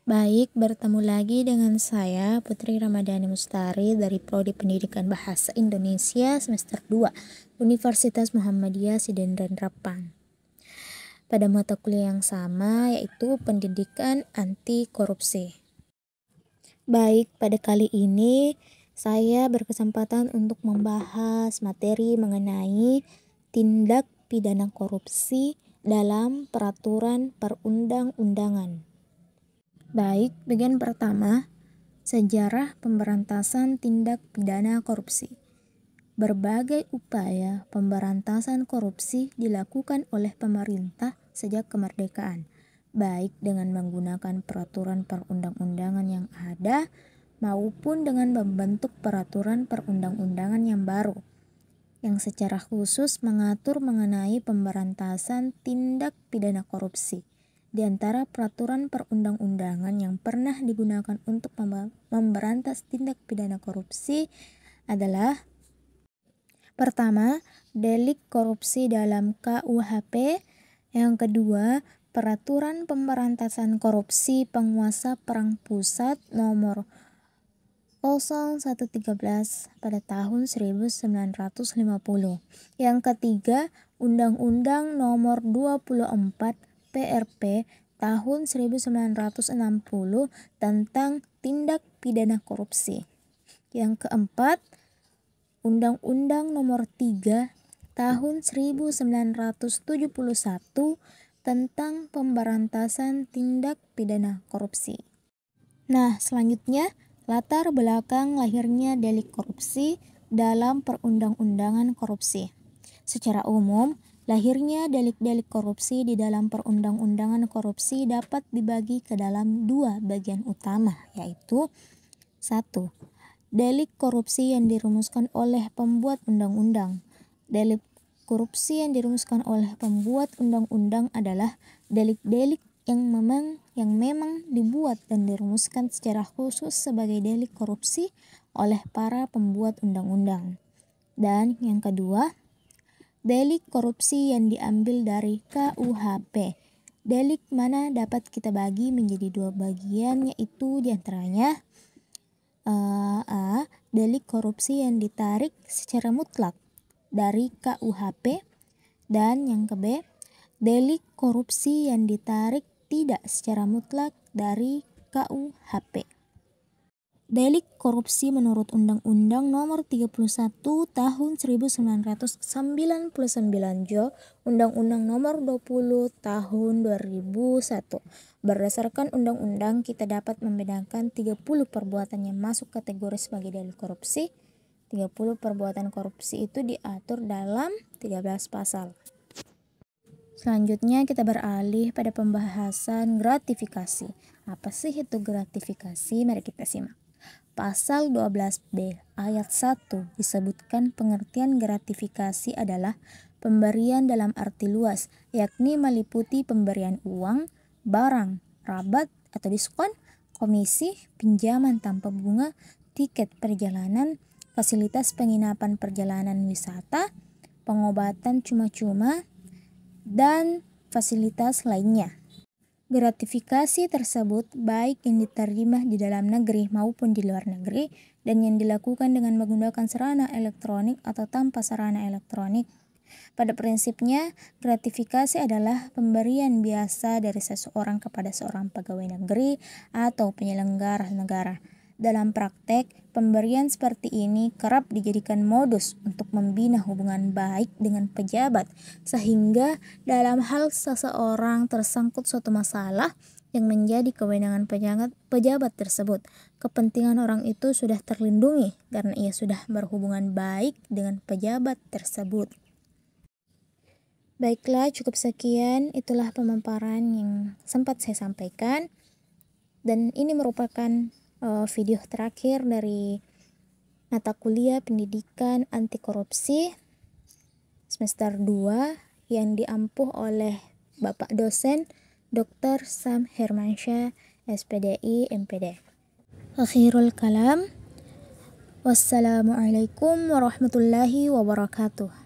Baik, bertemu lagi dengan saya Putri Ramadhani Mustari dari Prodi Pendidikan Bahasa Indonesia semester 2 Universitas Muhammadiyah Sidenrendrapang. Pada mata kuliah yang sama yaitu Pendidikan Anti Korupsi. Baik, pada kali ini saya berkesempatan untuk membahas materi mengenai tindak pidana korupsi dalam peraturan perundang-undangan. Baik, bagian pertama, sejarah pemberantasan tindak pidana korupsi. Berbagai upaya pemberantasan korupsi dilakukan oleh pemerintah sejak kemerdekaan, baik dengan menggunakan peraturan perundang-undangan yang ada maupun dengan membentuk peraturan perundang-undangan yang baru, yang secara khusus mengatur mengenai pemberantasan tindak pidana korupsi. Di antara peraturan perundang-undangan yang pernah digunakan untuk memberantas tindak pidana korupsi adalah: pertama, delik korupsi dalam KUHP. Yang kedua, peraturan pemberantasan korupsi penguasa perang pusat nomor 0113 pada tahun 1950. Yang ketiga, Undang-Undang nomor 24 PRP tahun 1960 tentang tindak pidana korupsi. Yang keempat, Undang-Undang nomor 3 tahun 1971 tentang pemberantasan tindak pidana korupsi. Nah, selanjutnya latar belakang lahirnya delik korupsi dalam perundang-undangan korupsi. Secara umum, lahirnya delik-delik korupsi di dalam perundang-undangan korupsi dapat dibagi ke dalam dua bagian utama, yaitu: 1. Delik korupsi yang dirumuskan oleh pembuat undang-undang. Delik korupsi yang dirumuskan oleh pembuat undang-undang adalah delik-delik yang memang dibuat dan dirumuskan secara khusus sebagai delik korupsi oleh para pembuat undang-undang. Dan yang kedua, delik korupsi yang diambil dari KUHP. Delik mana dapat kita bagi menjadi dua bagian, yaitu diantaranya: A. Delik korupsi yang ditarik secara mutlak dari KUHP, dan yang ke B, delik korupsi yang ditarik tidak secara mutlak dari KUHP. Delik korupsi menurut Undang-Undang Nomor 31 Tahun 1999 Jo, Undang-Undang Nomor 20 Tahun 2001. Berdasarkan undang-undang, kita dapat membedakan 30 perbuatan yang masuk kategori sebagai delik korupsi. 30 perbuatan korupsi itu diatur dalam 13 pasal. Selanjutnya kita beralih pada pembahasan gratifikasi. Apa sih itu gratifikasi? Mari kita simak. Pasal 12B ayat 1 disebutkan pengertian gratifikasi adalah pemberian dalam arti luas, yakni meliputi pemberian uang, barang, rabat atau diskon, komisi, pinjaman tanpa bunga, tiket perjalanan, fasilitas penginapan perjalanan wisata, pengobatan cuma-cuma, dan fasilitas lainnya. Gratifikasi tersebut baik yang diterima di dalam negeri maupun di luar negeri dan yang dilakukan dengan menggunakan sarana elektronik atau tanpa sarana elektronik. Pada prinsipnya, gratifikasi adalah pemberian biasa dari seseorang kepada seorang pegawai negeri atau penyelenggara negara. Dalam praktek, pemberian seperti ini kerap dijadikan modus untuk membina hubungan baik dengan pejabat, sehingga dalam hal seseorang tersangkut suatu masalah yang menjadi kewenangan pejabat tersebut, kepentingan orang itu sudah terlindungi karena ia sudah berhubungan baik dengan pejabat tersebut. Baiklah, cukup sekian, itulah pemaparan yang sempat saya sampaikan, dan ini merupakan video terakhir dari mata kuliah Pendidikan Anti Korupsi semester 2 yang diampuh oleh Bapak dosen Dr. Sam Hermansyah, SPDI MPD. Akhirul kalam. Wassalamualaikum warahmatullahi wabarakatuh.